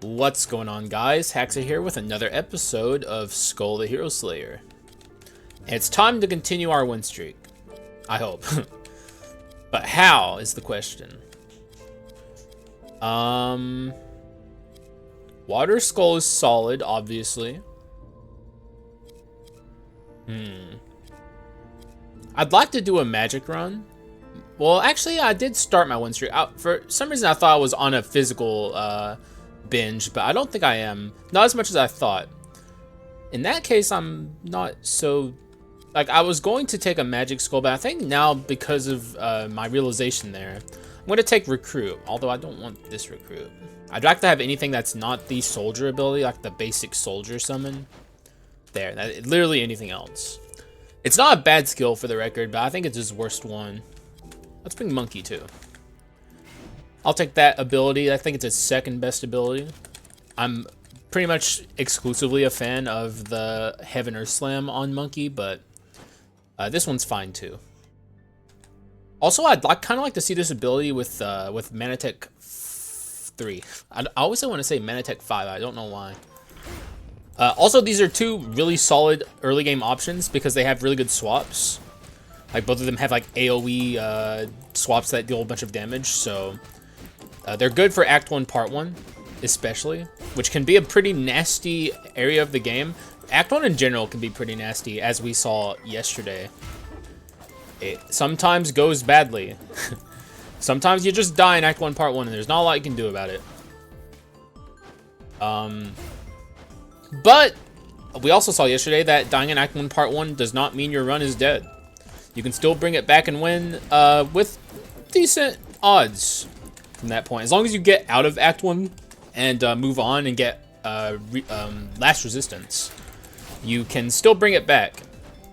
What's going on, guys? Haxa here with another episode of Skul the Hero Slayer. And it's time to continue our win streak. I hope. But how is the question. Water Skull is solid, obviously. I'd like to do a magic run. Well, actually, I did start my win streak. For some reason, I thought I was on a physical binge, but I don't think I am. Not as much as I thought. In that case, I'm not so... Like, I was going to take a magic skull, but I think now, because of my realization there, I'm going to take recruit, although I don't want this recruit. I'd like to have anything that's not the soldier ability, like the basic soldier summon. There, literally anything else. It's not a bad skill for the record, but I think it's his worst one. Let's bring Monkey too. I'll take that ability. I think it's his second best ability. I'm pretty much exclusively a fan of the Heaven Earth Slam on Monkey, but this one's fine too. Also, I'd kind of like to see this ability with Manatech 3. I always want to say Manatech 5. I don't know why. Also, these are two really solid early game options because they have really good swaps. Like, both of them have like AoE swaps that deal a bunch of damage, so they're good for Act 1, Part 1, especially, which can be a pretty nasty area of the game. Act 1 in general can be pretty nasty, as we saw yesterday. It sometimes goes badly. Sometimes you just die in Act 1, Part 1, and there's not a lot you can do about it. But we also saw yesterday that dying in Act 1, Part 1 does not mean your run is dead. You can still bring it back and win with decent odds from that point. As long as you get out of Act 1 and move on and get last resistance, you can still bring it back.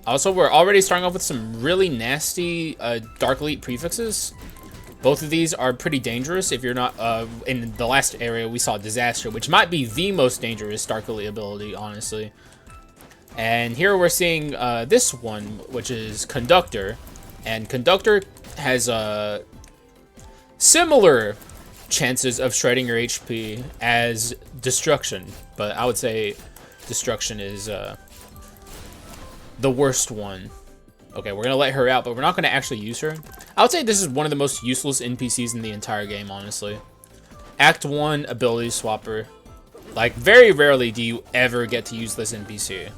Also, we're already starting off with some really nasty Dark Elite prefixes. Both of these are pretty dangerous if you're not... in the last area, we saw Disaster, which might be the most dangerous Dark Elite ability, honestly. And here we're seeing this one, which is Conductor. And Conductor has similar chances of shredding your HP as Destruction. But I would say Destruction is the worst one. Okay, we're going to let her out, but we're not going to actually use her. I would say this is one of the most useless NPCs in the entire game, honestly. Act 1, Ability Swapper. Like, very rarely do you ever get to use this NPC.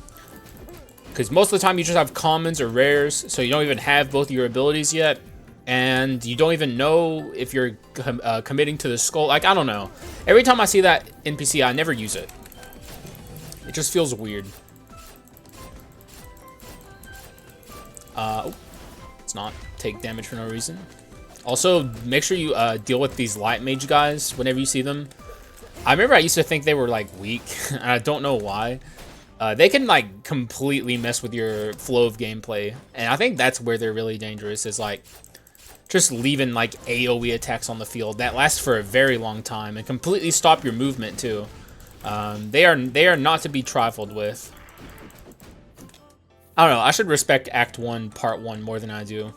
Because most of the time you just have commons or rares, so you don't even have both of your abilities yet. And you don't even know if you're committing to the skull. Like, I don't know. Every time I see that NPC, I never use it. It just feels weird. Let's not take damage for no reason. Also, make sure you deal with these light mage guys whenever you see them. I remember I used to think they were like weak, and I don't know why. They can like completely mess with your flow of gameplay, and I think that's where they're really dangerous, is like just leaving like AoE attacks on the field that last for a very long time and completely stop your movement too. They are not to be trifled with. I don't know, I should respect Act 1, Part 1 more than I do.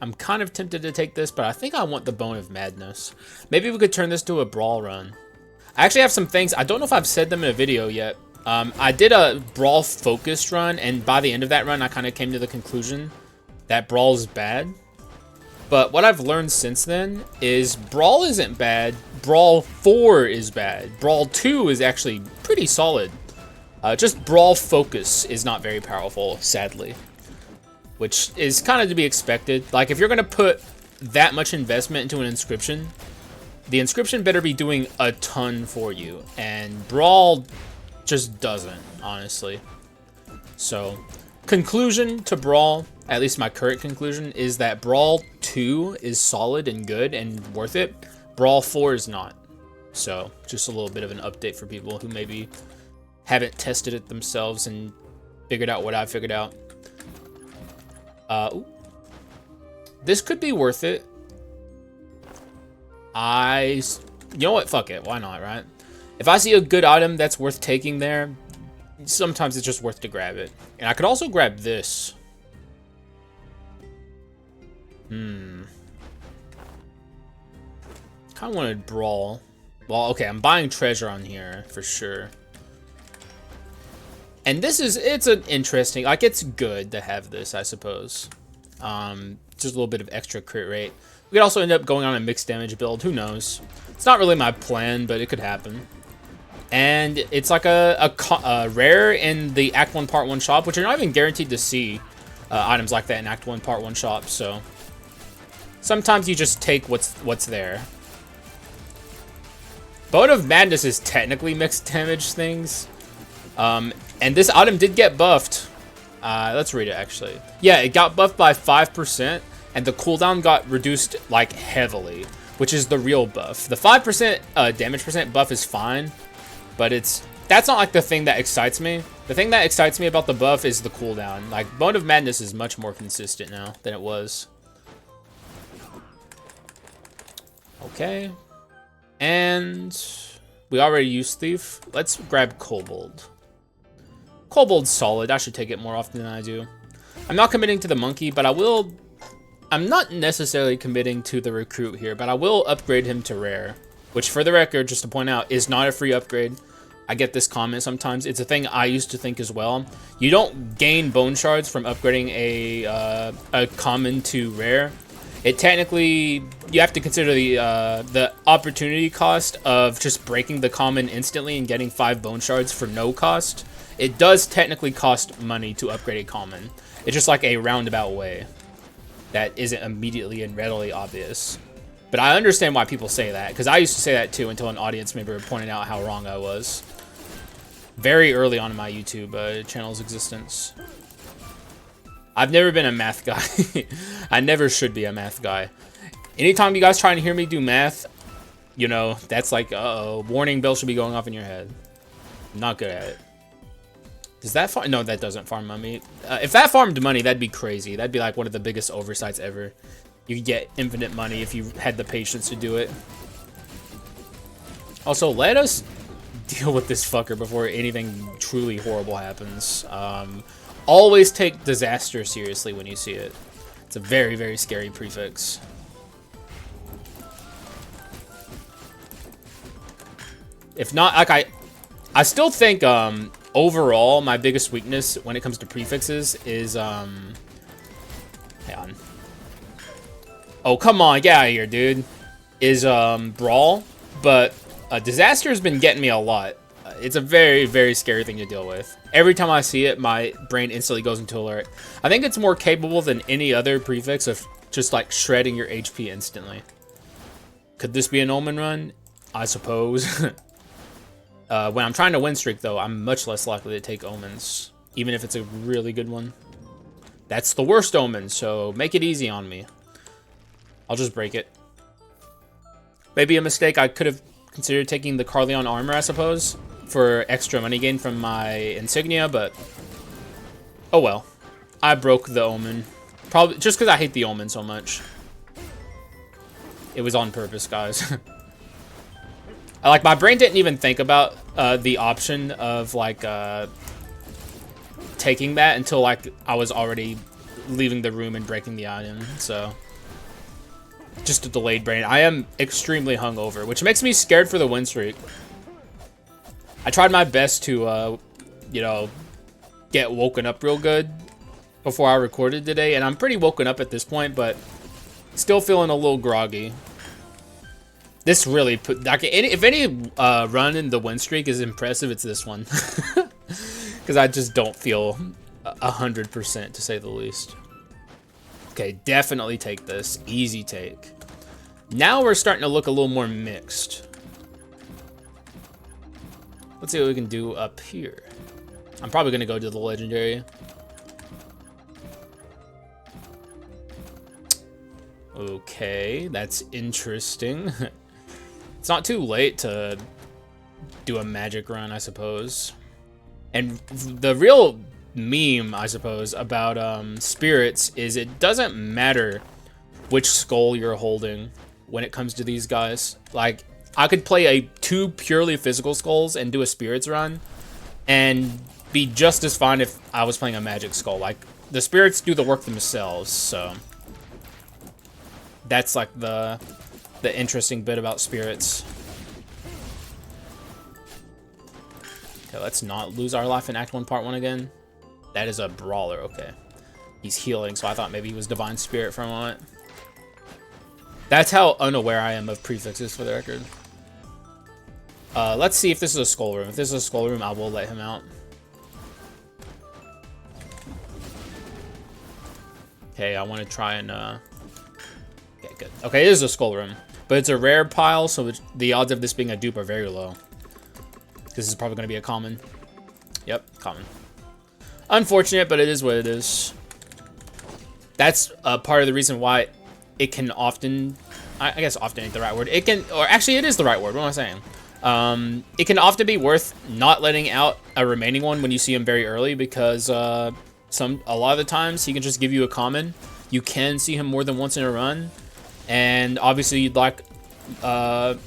I'm kind of tempted to take this, but I think I want the Bone of Madness. Maybe we could turn this to a Brawl run. I actually have some things, I don't know if I've said them in a video yet. I did a Brawl focused run, and by the end of that run, I kind of came to the conclusion that Brawl is bad. But what I've learned since then is Brawl isn't bad, Brawl 4 is bad. Brawl 2 is actually pretty solid. Just Brawl focus is not very powerful, sadly. Which is kind of to be expected. Like, if you're going to put that much investment into an inscription, the inscription better be doing a ton for you. And Brawl just doesn't, honestly. So, conclusion to Brawl, at least my current conclusion, is that Brawl 2 is solid and good and worth it. Brawl 4 is not. So, just a little bit of an update for people who maybe haven't tested it themselves and figured out what I figured out. This could be worth it. You know what? Fuck it. Why not, right? If I see a good item that's worth taking there, sometimes it's just worth to grab it. And I could also grab this. Kind of wanted Brawl. Well, okay, I'm buying treasure on here for sure. And it's an interesting, like, it's good to have this, I suppose. Just a little bit of extra crit rate. We could also end up going on a mixed damage build, who knows. It's not really my plan, but it could happen. And it's like a rare in the Act 1 Part 1 shop, which you're not even guaranteed to see items like that in Act 1 Part 1 shop, so sometimes you just take what's there. Bone of Madness is technically mixed damage things. And this item did get buffed. Let's read it, actually. Yeah, it got buffed by 5%, and the cooldown got reduced, like, heavily, which is the real buff. The 5% damage percent buff is fine, but that's not, like, the thing that excites me. The thing that excites me about the buff is the cooldown. Like, Bone of Madness is much more consistent now than it was. Okay. And we already used Thief. Let's grab Kobold. Kobold's solid. I should take it more often than I do. I'm not committing to the monkey, but I will... I'm not necessarily committing to the recruit here, but I will upgrade him to rare. Which, for the record, just to point out, is not a free upgrade. I get this comment sometimes. It's a thing I used to think as well. You don't gain bone shards from upgrading a common to rare. It technically, you have to consider the opportunity cost of just breaking the common instantly and getting 5 bone shards for no cost. It does technically cost money to upgrade a common. It's just like a roundabout way that isn't immediately and readily obvious. But I understand why people say that, because I used to say that too until an audience member pointed out how wrong I was. Very early on in my YouTube channel's existence. I've never been a math guy. I never should be a math guy. Anytime you guys trying to hear me do math, you know, that's like, uh-oh, warning bell should be going off in your head. I'm not good at it. Does that farm? No, that doesn't farm money. If that farmed money, that'd be crazy. That'd be like one of the biggest oversights ever. You could get infinite money if you had the patience to do it. Also, let us deal with this fucker before anything truly horrible happens. Always take disaster seriously when you see it. It's a very, very scary prefix. If not, like I still think overall my biggest weakness when it comes to prefixes is hang on. Oh, come on, get out of here, dude. Is brawl, but disaster has been getting me a lot. It's a very, very scary thing to deal with. Every time I see it, my brain instantly goes into alert. I think it's more capable than any other prefix of just like shredding your HP instantly. Could this be an omen run? I suppose. When I'm trying to win streak, though, I'm much less likely to take omens, even if it's a really good one. That's the worst omen, so make it easy on me. I'll just break it. Maybe a mistake. I could have considered taking the Carleon armor, I suppose, for extra money gain from my insignia, but oh well. I broke the omen. Probably just because I hate the omen so much. It was on purpose, guys. Like, my brain didn't even think about the option of, like, taking that until, like, I was already leaving the room and breaking the item, so... Just a delayed brain. I am extremely hungover, which makes me scared for the win streak. I tried my best to, you know, get woken up real good before I recorded today, and I'm pretty woken up at this point, but still feeling a little groggy. This really put, like, if any run in the win streak is impressive, it's this one. Because I just don't feel 100%, to say the least. Okay, definitely take this. Easy take. Now we're starting to look a little more mixed. Let's see what we can do up here. I'm probably going to go to the legendary. Okay, that's interesting. It's not too late to do a magic run, I suppose. And the real meme, I suppose, about spirits is it doesn't matter which skull you're holding when it comes to these guys. Like, I could play two purely physical skulls and do a spirits run and be just as fine if I was playing a magic skull. Like, the spirits do the work themselves, so that's like the interesting bit about spirits. Okay, let's not lose our life in Act 1, Part 1 again. That is a brawler, okay. He's healing, so I thought maybe he was Divine Spirit for a moment. That's how unaware I am of prefixes, for the record. Let's see if this is a skull room. If this is a skull room, I will let him out. Okay, I want to try and, okay, good. Okay, it is a skull room, but it's a rare pile, so the odds of this being a dupe are very low. This is probably going to be a common. Yep, common. Unfortunate, but it is what it is. That's part of the reason why it can often, I guess often ain't the right word. It can, or actually it is the right word. What am I saying? It can often be worth not letting out a remaining one when you see him very early, because a lot of the times he can just give you a common. You can see him more than once in a run, and obviously you'd like a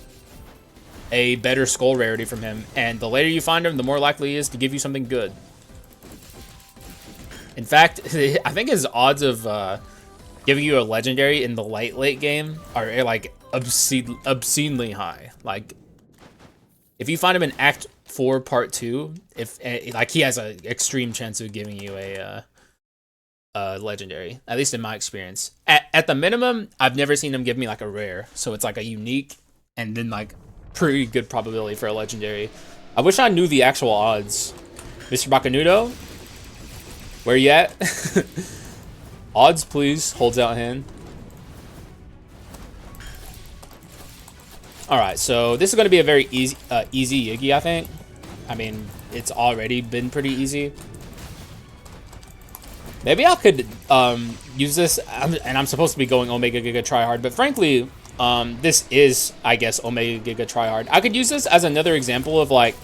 better skull rarity from him, and the later you find him, the more likely he is to give you something good. In fact, I think his odds of giving you a legendary in the late game are like obscenely high. Like, if you find him in Act 4, Part 2, like, he has an extreme chance of giving you a legendary, at least in my experience. At the minimum, I've never seen him give me like a rare, so it's like a unique and then like pretty good probability for a legendary. I wish I knew the actual odds. Mr. Bacanudo, where you at? Odds, please. Holds out hand. Alright, so this is going to be a very easy Yiggy, I think. I mean, it's already been pretty easy. Maybe I could use this, and I'm supposed to be going Omega Giga Tryhard, but frankly, this is, I guess, Omega Giga Tryhard. I could use this as another example of, like,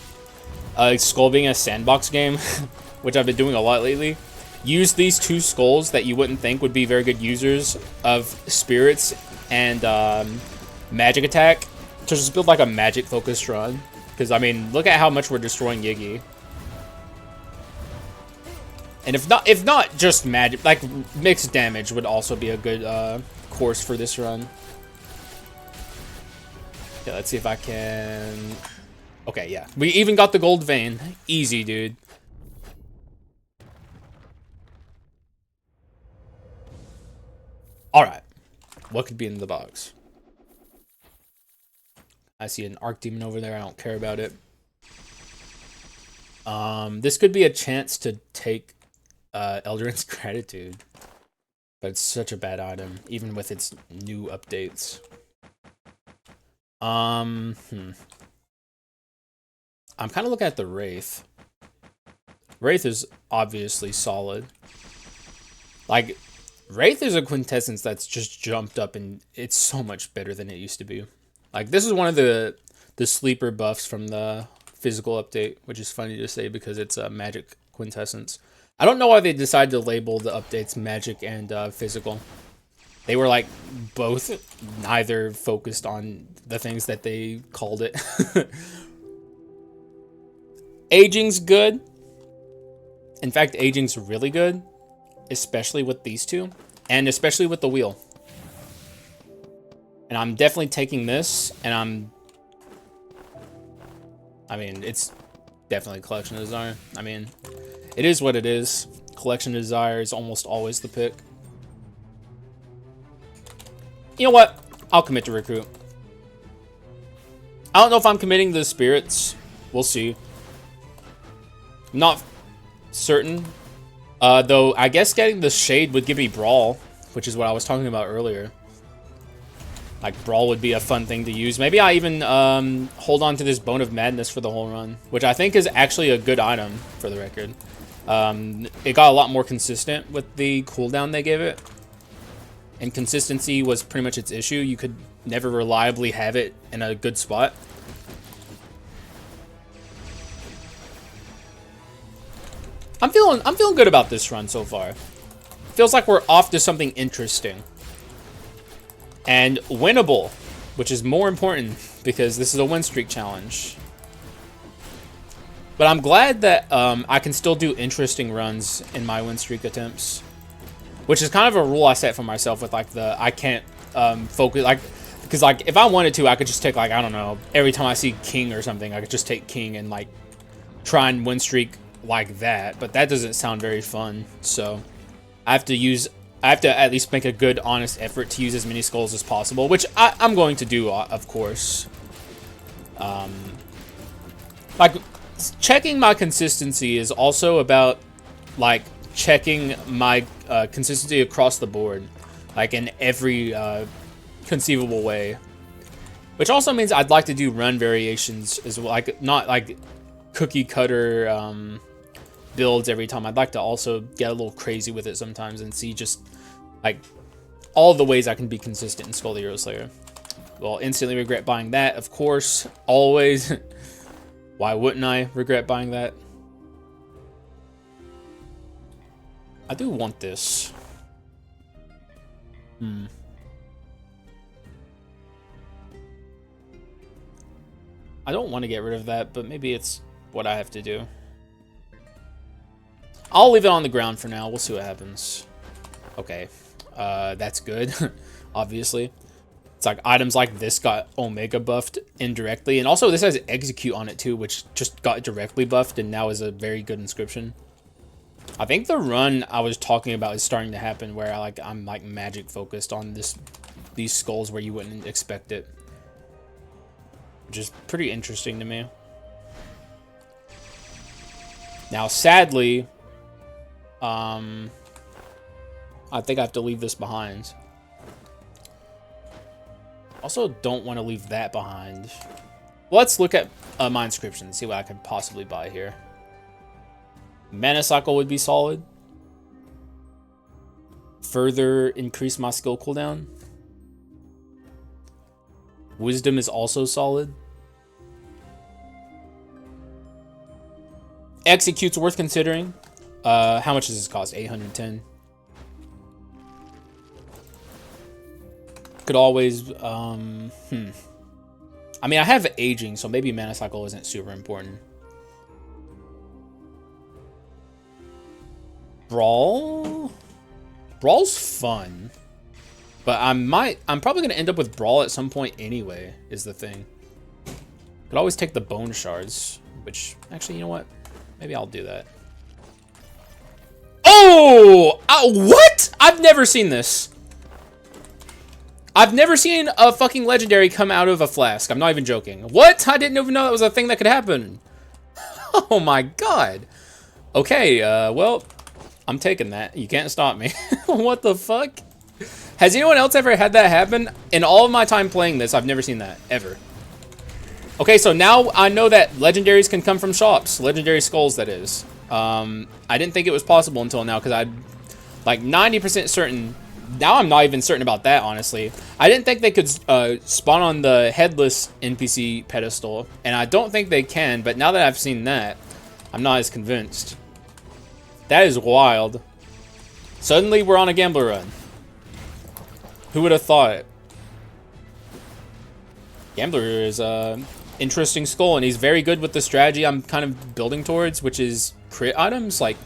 Skull being a sandbox game, which I've been doing a lot lately. Use these two skulls that you wouldn't think would be very good users of spirits and magic attack to just build like a magic focused run. Because I mean, look at how much we're destroying Yiggy. And if not just magic, like mixed damage would also be a good course for this run. Okay, let's see if I can. Okay, yeah, we even got the gold vein. Easy, dude. All right, what could be in the box? I see an Arc Demon over there. I don't care about it. This could be a chance to take Eldrain's Gratitude, but it's such a bad item, even with its new updates. I'm kind of looking at the Wraith. Wraith is obviously solid. Like, Wraith is a quintessence that's just jumped up, and it's so much better than it used to be. Like, this is one of the sleeper buffs from the physical update, which is funny to say because it's a magic quintessence. I don't know why they decided to label the updates magic and physical. They were like both neither focused on the things that they called it. Aging's good. In fact, aging's really good, especially with these two, and especially with the wheel. And I'm definitely taking this, and I mean, it's definitely Collection of Desire. I mean, it is what it is. Collection of Desire is almost always the pick. You know what? I'll commit to Recruit. I don't know if I'm committing to the spirits. We'll see. I'm not certain. Though, I guess getting the Shade would give me Brawl, which is what I was talking about earlier. Like, Brawl would be a fun thing to use. Maybe I even hold on to this Bone of Madness for the whole run, which I think is actually a good item, for the record. It got a lot more consistent with the cooldown they gave it. And consistency was pretty much its issue. You could never reliably have it in a good spot. I'm feeling good about this run so far. Feels like we're off to something interesting. And winnable, which is more important because this is a win streak challenge. But I'm glad that I can still do interesting runs in my win streak attempts, which is kind of a rule I set for myself with like the I can't focus, like, because like if I wanted to, I could just take like, I don't know, every time I see King or something, I could just take King and like try and win streak like that, but that doesn't sound very fun. So I have to at least make a good, honest effort to use as many skulls as possible, which I'm going to do, of course. Like, checking my consistency is also about, like, checking my consistency across the board, like, in every conceivable way. Which also means I'd like to do run variations as well, like, not, like, cookie cutter builds every time. I'd like to also get a little crazy with it sometimes and see just, like, all the ways I can be consistent in Skul the Hero Slayer. Well, instantly regret buying that, of course, always. Why wouldn't I regret buying that? I do want this. I don't want to get rid of that, but maybe it's what I have to do. I'll leave it on the ground for now. We'll see what happens. Okay. That's good, obviously. It's like items like this got Omega buffed indirectly. And also this has Execute on it too, which just got directly buffed and now is a very good inscription. I think the run I was talking about is starting to happen where I'm like magic focused on these skulls where you wouldn't expect it. Which is pretty interesting to me. Now sadly, I think I have to leave this behind. Also don't want to leave that behind. Let's look at my inscription, see what I could possibly buy here. Mana Cycle would be solid. Further increase my skill cooldown. Wisdom is also solid. Execute's worth considering. How much does this cost? 810. Could always, I mean, I have aging, so maybe Mana Cycle isn't super important. Brawl's fun, but I'm probably gonna end up with Brawl at some point anyway, is the thing. Could always take the bone shards, which actually, you know what? Maybe I'll do that. Oh, what? I've never seen this. I've never seen a fucking legendary come out of a flask. I'm not even joking. What? I didn't even know that was a thing that could happen. Oh my god. Okay, well, I'm taking that. You can't stop me. What the fuck? Has anyone else ever had that happen? In all of my time playing this, I've never seen that, ever. Okay, so now I know that legendaries can come from shops. Legendary skulls, that is. I didn't think it was possible until now, because I'm like 90% certain. Now I'm not even certain about that, honestly. I didn't think they could spawn on the headless NPC pedestal, and I don't think they can, but now that I've seen that, I'm not as convinced. That is wild. Suddenly we're on a gambler run. Who would have thought it? Gambler is a interesting skull, and he's very good with the strategy I'm kind of building towards, which is crit items. Like,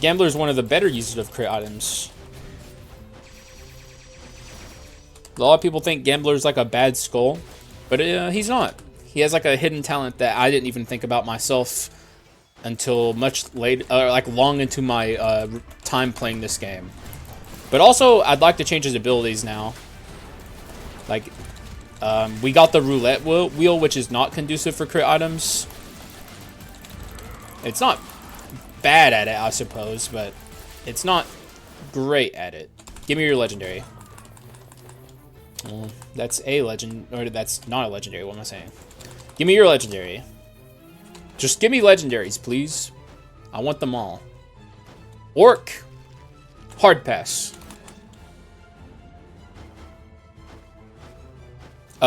Gambler is one of the better users of crit items. A lot of people think Gambler's like a bad skull, but he's not. He has like a hidden talent that I didn't even think about myself until much late, like long into my time playing this game. But also, I'd like to change his abilities now. Like, we got the roulette wheel, which is not conducive for crit items. It's not bad at it, I suppose, but it's not great at it. Give me your legendary. Well, that's a legend, or that's not a legendary. What am I saying? Give me your legendary. Just give me legendaries, please. I want them all. Orc. Hard pass.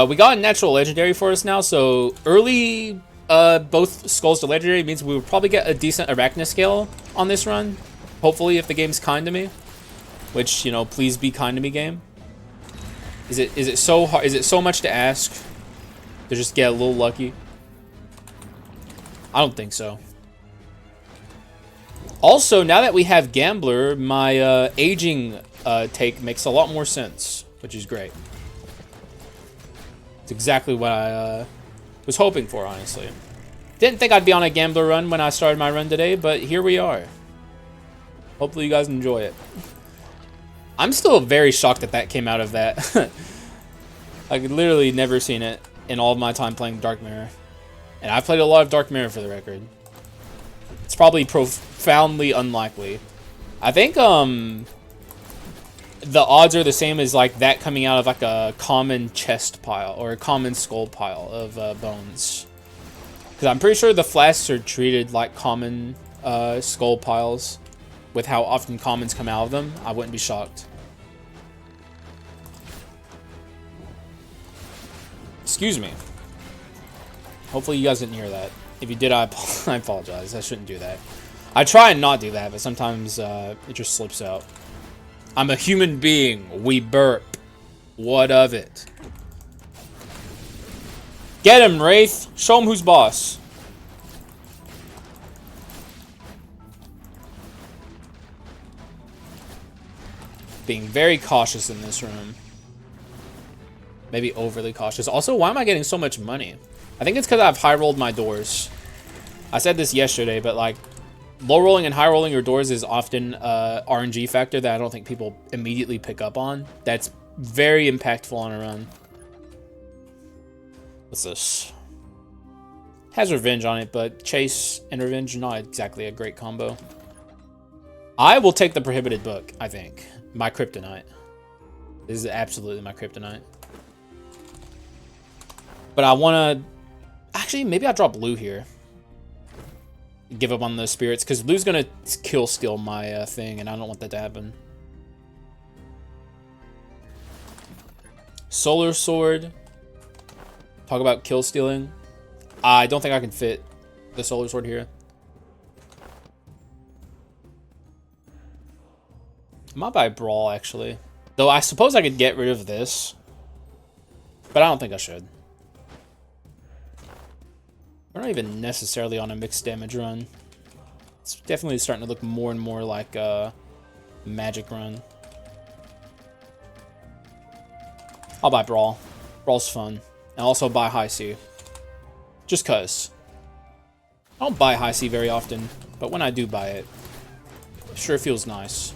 We got a natural legendary for us now, so early both skulls to legendary means we will probably get a decent arachne scale on this run. Hopefully, if the game's kind to me. Which, you know, please be kind to me, game. Is it so hard? Is it so much to ask to just get a little lucky? I don't think so. Also, now that we have Gambler, my aging take makes a lot more sense, which is great. It's exactly what I was hoping for, honestly. Didn't think I'd be on a gambler run when I started my run today, but here we are. Hopefully you guys enjoy it. I'm still very shocked that that came out of that. I've literally never seen it in all of my time playing Dark Mirror. And I've played a lot of Dark Mirror for the record. It's probably profoundly unlikely. I think the odds are the same as like that coming out of like a common chest pile or a common skull pile of bones. Because I'm pretty sure the flasks are treated like common skull piles with how often commons come out of them. I wouldn't be shocked. Excuse me. Hopefully you guys didn't hear that. If you did, I apologize. I shouldn't do that. I try and not do that, but sometimes it just slips out. I'm a human being. We burp. What of it? Get him, Wraith. Show him who's boss. Being very cautious in this room. Maybe overly cautious. Also, why am I getting so much money? I think it's because I've high rolled my doors. I said this yesterday, but like low rolling and high rolling your doors is often a RNG factor that I don't think people immediately pick up on. That's very impactful on a run. What's this? Has revenge on it, but chase and revenge not exactly a great combo. I will take the prohibited book, I think. My kryptonite. This is absolutely my kryptonite. But I want to... Actually, maybe I'll drop blue here. Give up on the spirits, because blue's going to kill steal my thing, and I don't want that to happen. Solar sword. Talk about kill stealing. I don't think I can fit the solar sword here. I might buy brawl, actually. Though I suppose I could get rid of this. But I don't think I should. We're not even necessarily on a mixed damage run. It's definitely starting to look more and more like a magic run. I'll buy brawl. Brawl's fun. And also buy high C. Just cause. I don't buy high C very often, but when I do buy it, it sure feels nice.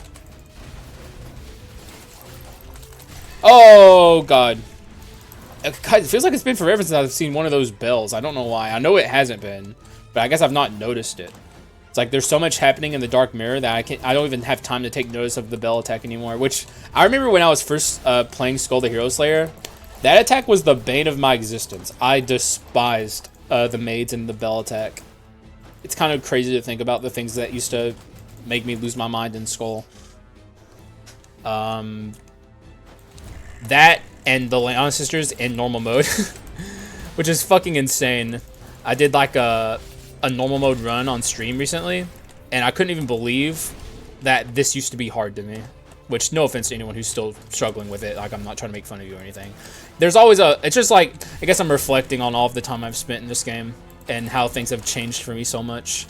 Oh god. It feels like it's been forever since I've seen one of those bells. I don't know why. I know it hasn't been, but I guess I've not noticed it. It's like there's so much happening in the Dark Mirror that I don't even have time to take notice of the bell attack anymore, which I remember when I was first playing Skul the Hero Slayer. That attack was the bane of my existence. I despised the maids and the bell attack. It's kind of crazy to think about the things that used to make me lose my mind in Skul. That and the Leon Sisters in normal mode, which is fucking insane. I did like a normal mode run on stream recently, and I couldn't even believe that this used to be hard to me. Which, no offense to anyone who's still struggling with it. Like, I'm not trying to make fun of you or anything. There's always it's just like, I guess I'm reflecting on all of the time I've spent in this game and how things have changed for me so much.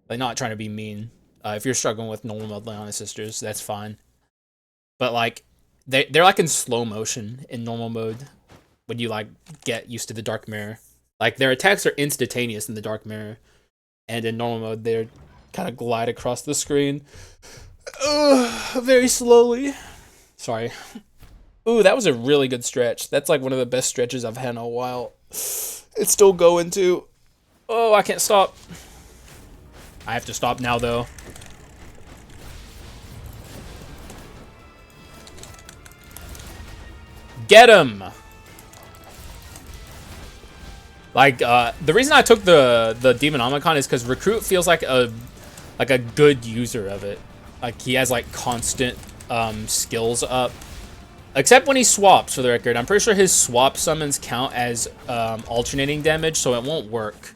Like, not trying to be mean. If you're struggling with normal mode Leon Sisters, that's fine. But like, they're like in slow motion in normal mode when you like get used to the Dark Mirror. Like their attacks are instantaneous in the Dark Mirror, and in normal mode they're kind of glide across the screen very slowly. Sorry. Ooh, that was a really good stretch. That's like one of the best stretches I've had in a while. It's still going too. Oh, I can't stop. I have to stop now though. Get him! Like, the reason I took the Demonomicon is because Recruit feels like a good user of it. Like, he has, like, constant, skills up. Except when he swaps, for the record. I'm pretty sure his swap summons count as, alternating damage, so it won't work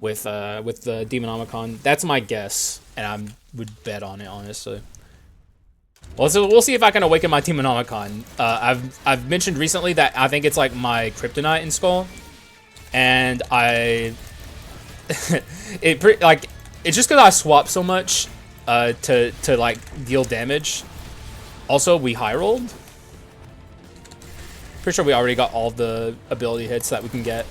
with the Demonomicon. That's my guess, and I would bet on it, honestly. Well, so we'll see if I can awaken my Demonomicon. I've mentioned recently that I think it's like my kryptonite in Skul, and it's just because I swap so much to like deal damage. Also, we high rolled. Pretty sure we already got all the ability hits that we can get.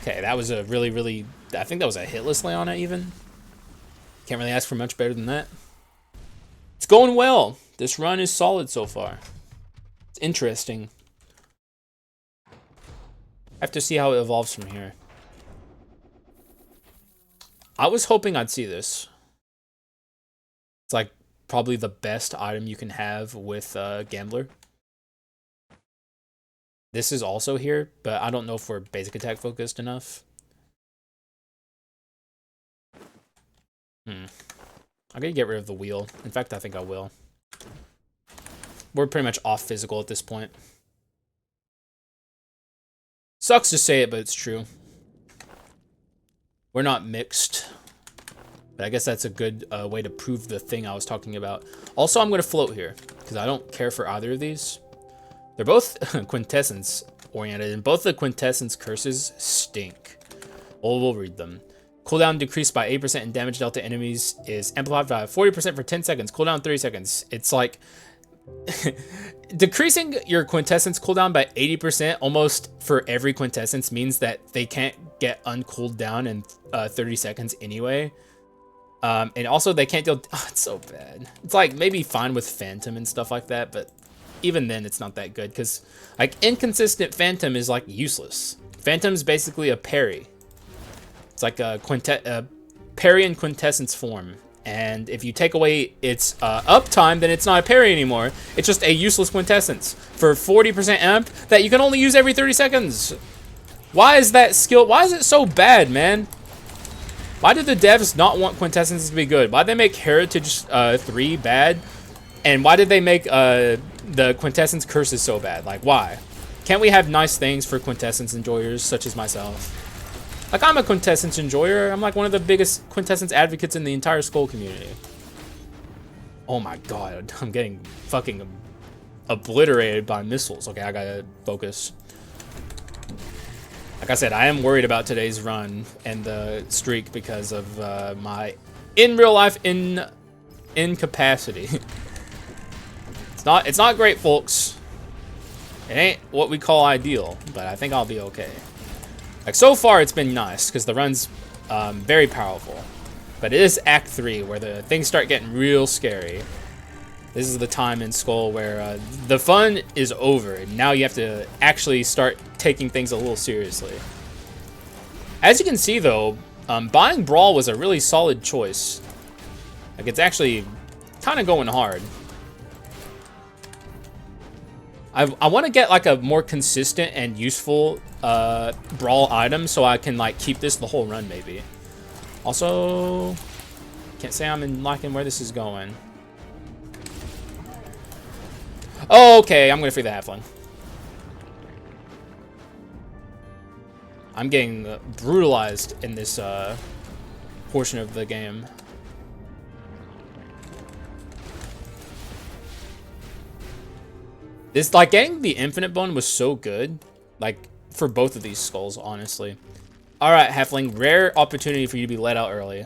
Okay, that was a really... I think that was a hitless Leona even. Can't really ask for much better than that. It's going well. This run is solid so far. It's interesting. I have to see how it evolves from here. I was hoping I'd see this. It's like probably the best item you can have with Gambler. This is also here, but I don't know if we're basic attack focused enough. I'm gonna get rid of the wheel. In fact, I think I will. We're pretty much off physical at this point. Sucks to say it, but it's true. We're not mixed. But I guess that's a good way to prove the thing I was talking about. Also, I'm going to float here, because I don't care for either of these. They're both quintessence oriented, and both the quintessence curses stink. Well, we'll read them. Cooldown decreased by 8% and damage dealt to enemies is amplified by 40% for 10 seconds. Cooldown 30 seconds. It's like... decreasing your quintessence cooldown by 80% almost for every quintessence means that they can't get uncooled down in 30 seconds anyway. And also they can't deal... Oh, it's so bad. It's like maybe fine with Phantom and stuff like that, but even then it's not that good because like inconsistent Phantom is like useless. Phantom's basically a parry. It's like a parry in quintessence form. And if you take away its uptime, then it's not a parry anymore. It's just a useless quintessence for 40% amp that you can only use every 30 seconds. Why is that skill? Why is it so bad, man? Why do the devs not want quintessences to be good? Why did they make Heritage 3 bad? And why did they make the quintessence curses so bad? Like, why? Can't we have nice things for quintessence enjoyers such as myself? Like, I'm a quintessence enjoyer. I'm like one of the biggest quintessence advocates in the entire Skul community. Oh my god, I'm getting fucking obliterated by missiles. Okay, I gotta focus. Like I said, I am worried about today's run and the streak because of my in real life incapacity. It's not great, folks. It ain't what we call ideal, but I think I'll be okay. Like, so far, it's been nice, because the run's very powerful. But it is Act 3, where the things start getting real scary. This is the time in Skul where the fun is over, and now you have to actually start taking things a little seriously. As you can see, though, buying Brawl was a really solid choice. Like, it's actually kind of going hard. I want to get like a more consistent and useful Brawl item so I can like keep this the whole run maybe. Also, can't say I'm liking where this is going. Oh, okay, I'm gonna free the halfling. I'm getting brutalized in this portion of the game. This, like, getting the infinite bone was so good, like, for both of these skulls, honestly. Alright, halfling, rare opportunity for you to be let out early.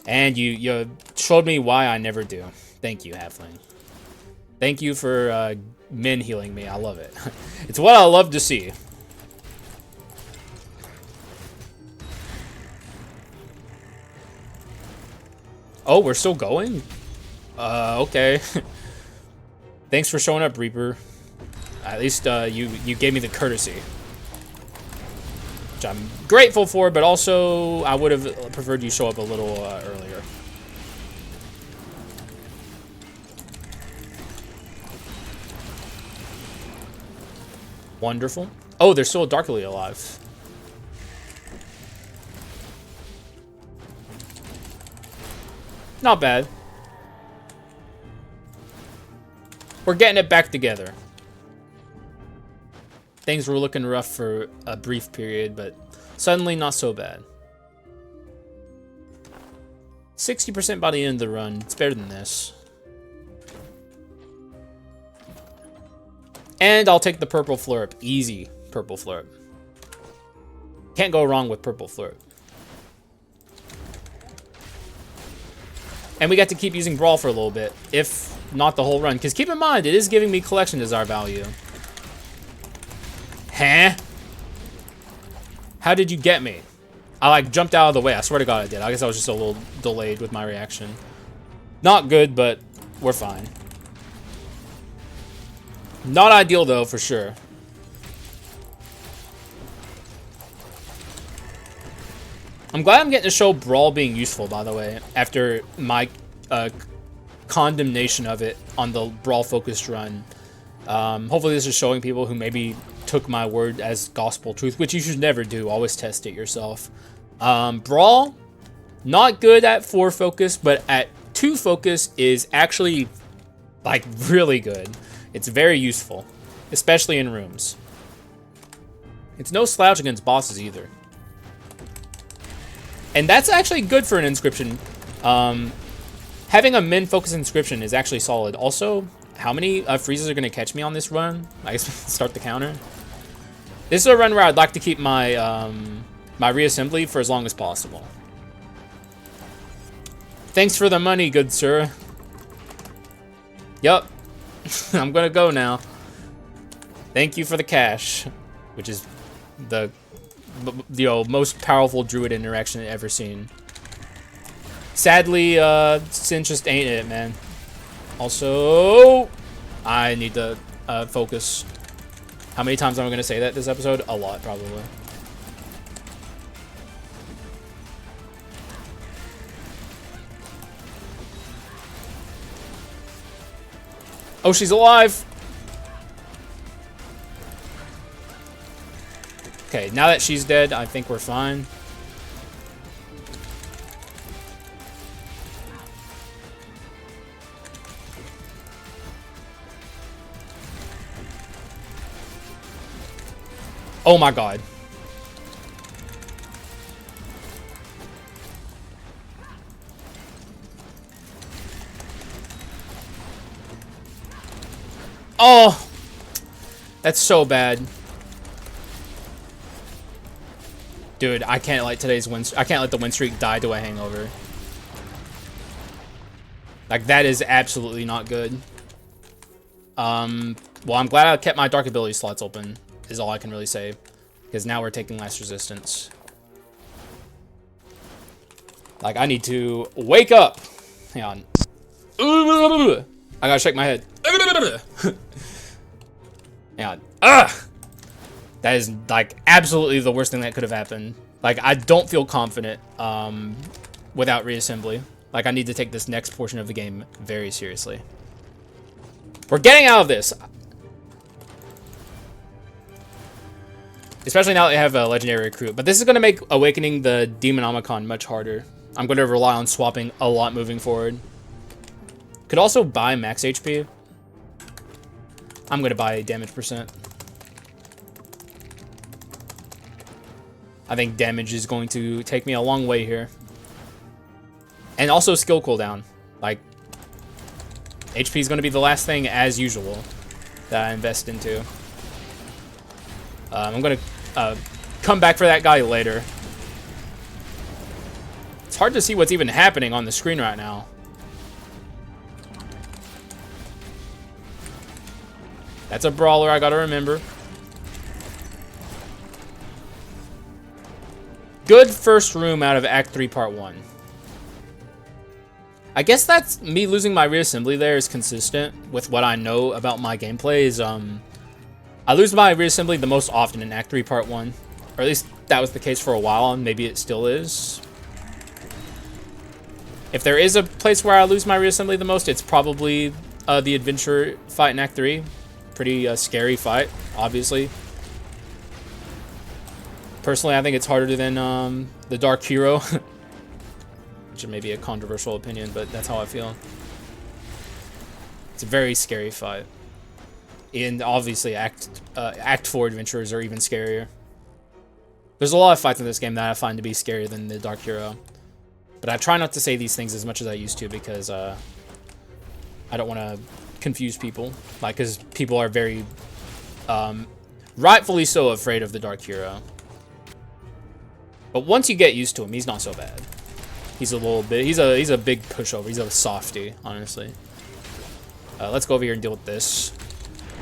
And you showed me why I never do. Thank you, halfling. Thank you for min healing me. I love it. It's what I love to see. Oh, we're still going? Okay. Thanks for showing up, Reaper. At least you gave me the courtesy. Which I'm grateful for, but also I would have preferred you show up a little earlier. Wonderful. Oh, there's still a Darkly alive. Not bad. We're getting it back together. Things were looking rough for a brief period, but suddenly not so bad. 60% by the end of the run. It's better than this. And I'll take the purple flurp. Easy purple flurp. Can't go wrong with purple flurp. And we got to keep using Brawl for a little bit, if not the whole run. Because keep in mind, it is giving me collection desire value. Huh? How did you get me? I like jumped out of the way. I swear to God I did. I guess I was just a little delayed with my reaction. Not good, but we're fine. Not ideal though, for sure. I'm glad I'm getting to show Brawl being useful, by the way, after my condemnation of it on the Brawl focused run. Hopefully this is showing people who maybe took my word as gospel truth, which you should never do. Always test it yourself. Brawl, not good at 4 focus, but at 2 focus is actually like really good. It's very useful, especially in rooms. It's no slouch against bosses either. And that's actually good for an inscription. Having a min focus inscription is actually solid. Also, how many freezes are going to catch me on this run? I guess start the counter. This is a run where I'd like to keep my my reassembly for as long as possible. Thanks for the money, good sir. Yup. I'm going to go now. Thank you for the cash, which is the most powerful druid interaction I've ever seen. Sadly, Sin just ain't it, man. Also, I need to focus. How many times am I going to say that this episode? A lot, probably. Oh, she's alive! Okay, now that she's dead, I think we're fine. Oh my God. Oh! That's so bad. Dude, I can't let I can't let the win streak die to a hangover. Like, that is absolutely not good. Well, I'm glad I kept my dark ability slots open, is all I can really say. Because now we're taking last resistance. Like, I need to wake up. Hang on. I gotta shake my head. Hang on. Ugh! That is, like, absolutely the worst thing that could have happened. Like, I don't feel confident without reassembly. Like, I need to take this next portion of the game very seriously. We're getting out of this! Especially now that they have a legendary recruit. But this is going to make awakening the Demonomicon much harder. I'm going to rely on swapping a lot moving forward. Could also buy max HP. I'm going to buy damage percent. I think damage is going to take me a long way here. And also skill cooldown. Like, HP is going to be the last thing, as usual, that I invest into. I'm going to come back for that guy later. It's hard to see what's even happening on the screen right now. That's a brawler, I gotta remember. Good first room out of Act 3, Part 1. I guess that's me losing my reassembly there is consistent with what I know about my gameplay is, I lose my reassembly the most often in Act 3, Part 1. Or at least that was the case for a while, and maybe it still is. If there is a place where I lose my reassembly the most, it's probably the adventure fight in Act 3. Pretty scary fight, obviously. Personally, I think it's harder than the Dark Hero. Which may be a controversial opinion, but that's how I feel. It's a very scary fight. And obviously, Act 4 adventures are even scarier. There's a lot of fights in this game that I find to be scarier than the Dark Hero. But I try not to say these things as much as I used to because I don't want to confuse people. Like, because people are very, rightfully so, afraid of the Dark Hero. But once you get used to him, he's not so bad. He's a little bit, he's a big pushover. He's a softie, honestly. Let's go over here and deal with this.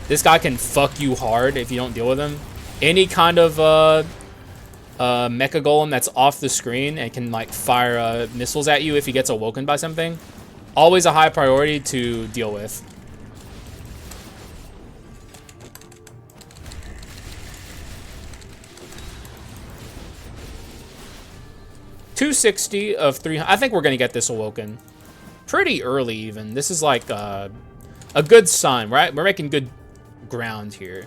This guy can fuck you hard if you don't deal with him. Any kind of mecha golem that's off the screen and can like fire missiles at you if he gets awoken by something. Always a high priority to deal with. $260 of 300. I think we're gonna get this awoken pretty early even. This is like a good sign, right? We're making good ground here.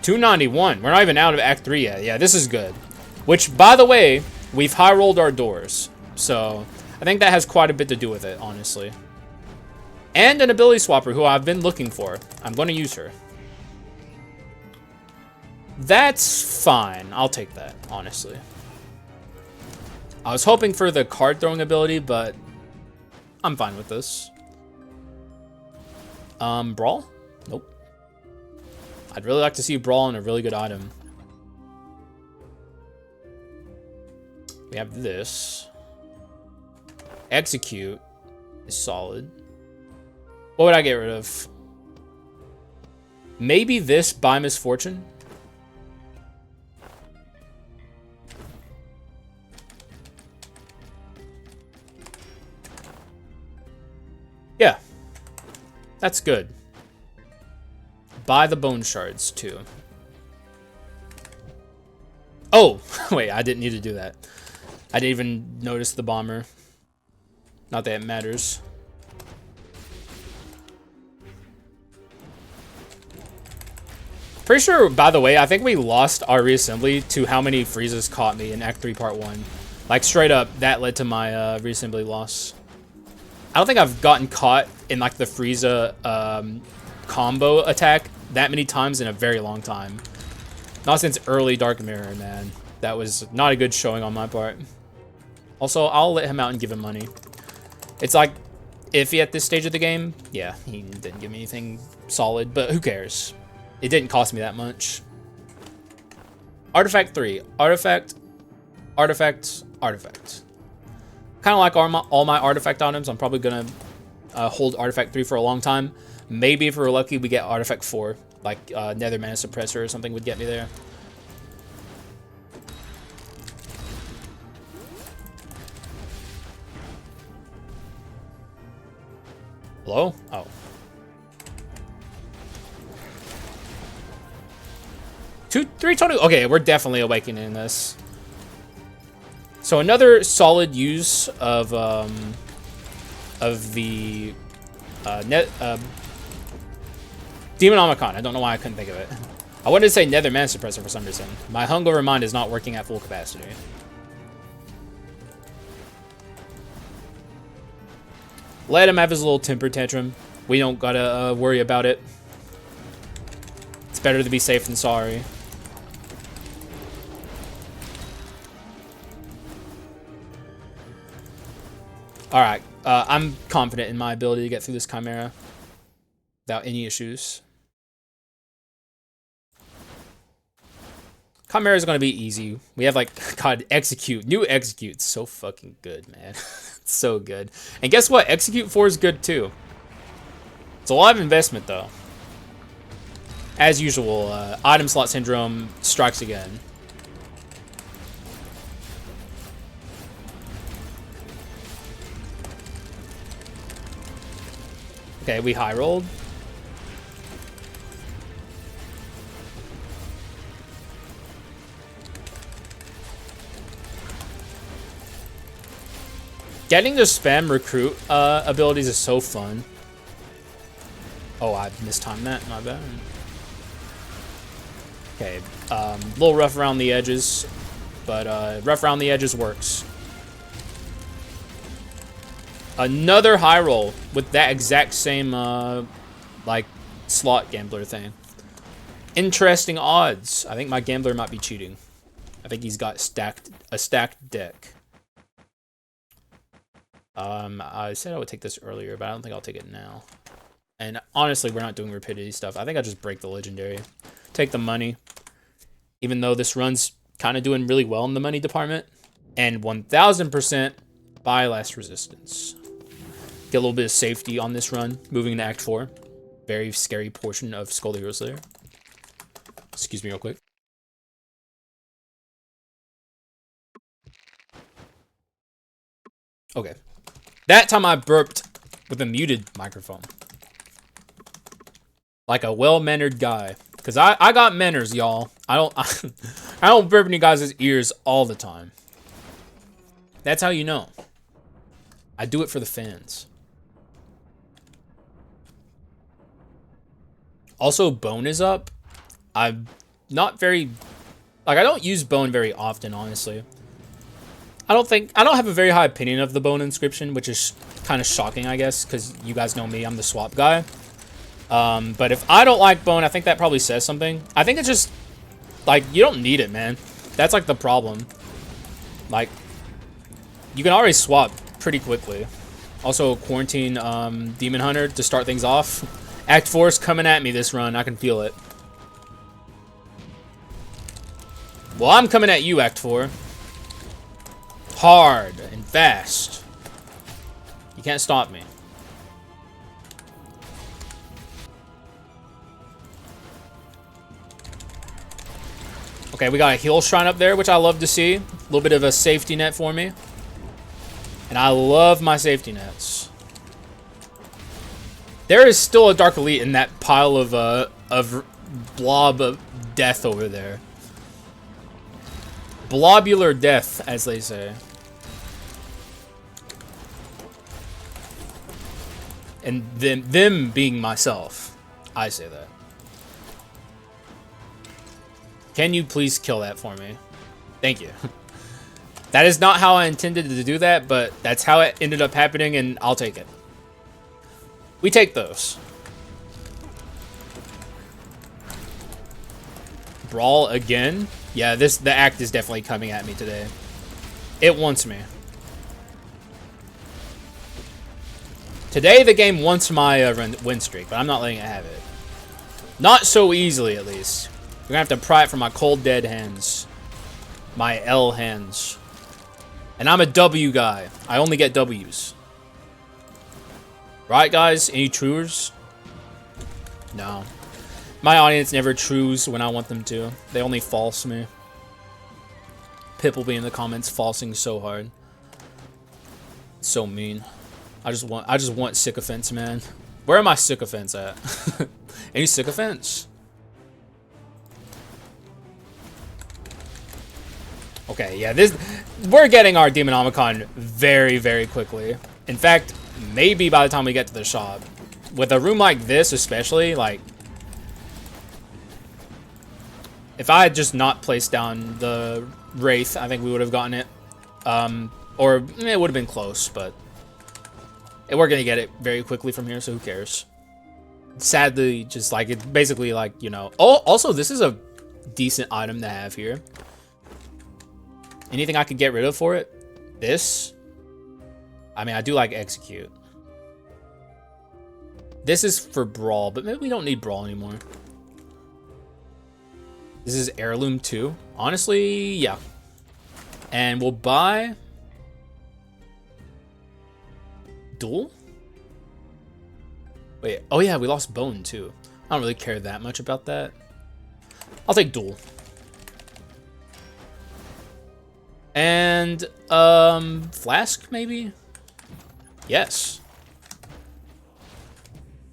$291. We're not even out of Act 3 yet. Yeah, this is good. Which, by the way, we've high rolled our doors. So, I think that has quite a bit to do with it, honestly. And an ability swapper who I've been looking for. I'm going to use her. That's fine. I'll take that, honestly. I was hoping for the card throwing ability, but I'm fine with this. Brawl? Nope. I'd really like to see Brawl on a really good item. We have this. Execute is solid. What would I get rid of? Maybe this by misfortune? Yeah. That's good. Buy the bone shards, too. Oh! Wait, I didn't need to do that. I didn't even notice the bomber. Not that it matters. Pretty sure, by the way, I think we lost our reassembly to how many freezes caught me in Act 3 Part 1. Like, straight up, that led to my reassembly loss. I don't think I've gotten caught in, like, the Frieza combo attack that many times in a very long time. Not since early Dark Mirror, man. That was not a good showing on my part. Also, I'll let him out and give him money. It's like iffy at this stage of the game. Yeah, he didn't give me anything solid, but who cares? It didn't cost me that much. Artifact 3. Artifact, artifact, artifact. Kind of like all my artifact items, I'm probably going to hold Artifact 3 for a long time. Maybe if we're lucky, we get Artifact 4. Like Nether Mana Suppressor or something would get me there. Hello? Oh. $320. Okay, we're definitely awakening this. So another solid use of the Demonomicon. I don't know why I couldn't think of it. I wanted to say Nether Mana Suppressor for some reason. My hungover mind is not working at full capacity. Let him have his little temper tantrum. We don't gotta worry about it. It's better to be safe than sorry. Alright, I'm confident in my ability to get through this Chimera without any issues. Chimera is going to be easy. We have, like, God, Execute. New Execute's so fucking good, man. It's so good. And guess what? Execute 4 is good, too. It's a lot of investment, though. As usual, Item Slot Syndrome strikes again. Okay, we high rolled. Getting the spam recruit abilities is so fun. Oh, I mistimed that. My bad. Okay, a little rough around the edges, but rough around the edges works. Another high roll with that exact same, like, slot gambler thing. Interesting odds. I think my gambler might be cheating. I think he's got a stacked deck. I said I would take this earlier, but I don't think I'll take it now. And honestly, we're not doing rapidity stuff. I think I'll just break the legendary. Take the money. Even though this run's kind of doing really well in the money department. And 1000% Buy last resistance. Get a little bit of safety on this run. Moving into Act 4. Very scary portion of Skul the Hero Slayer. Excuse me real quick. Okay. That time I burped with a muted microphone. Like a well-mannered guy. Because I got manners, y'all. I don't burp in you guys' ears all the time. That's how you know. I do it for the fans. Also, bone is up. I'm not very... Like, I don't use bone very often, honestly. I don't have a very high opinion of the bone inscription, which is kind of shocking, I guess, because you guys know me, I'm the swap guy. But if I don't like bone, I think that probably says something. I think it's just, like, you don't need it, man. That's, like, the problem. Like, you can already swap pretty quickly. Also, quarantine Demon Hunter to start things off. Act 4 is coming at me this run. I can feel it. Well, I'm coming at you, Act 4. Hard and fast. You can't stop me. Okay, we got a heal shrine up there, which I love to see. A little bit of a safety net for me. And I love my safety nets. There is still a Dark Elite in that pile of blob of death over there. Blobular death, as they say. And them being myself. I say that. Can you please kill that for me? Thank you. That is not how I intended to do that, but that's how it ended up happening, and I'll take it. We take those. Brawl again? Yeah, the act is definitely coming at me today. It wants me. Today, the game wants my win streak, but I'm not letting it have it. Not so easily, at least. You're gonna have to pry it from my cold, dead hands. My L hands. And I'm a W guy. I only get W's. Right, guys? Any truers? No. My audience never trues when I want them to. They only false me. Pip will be in the comments falsing so hard. So mean. I just want sycophants, man. Where are my sycophants at? Any sycophants? Okay, yeah, we're getting our Demonomicon very, very quickly. In fact, maybe by the time we get to the shop. With a room like this, especially, like, if I had just not placed down the Wraith, I think we would have gotten it. Or it would have been close, but we're gonna get it very quickly from here, so who cares? Sadly, just like it's basically like, you know. Oh, also, this is a decent item to have here. Anything I could get rid of for it? This? I mean, I do like execute. This is for brawl, but maybe we don't need brawl anymore. This is heirloom too. Honestly, yeah. And we'll buy duel. Wait, oh yeah, we lost bone too. I don't really care that much about that. I'll take duel. And flask maybe? Yes.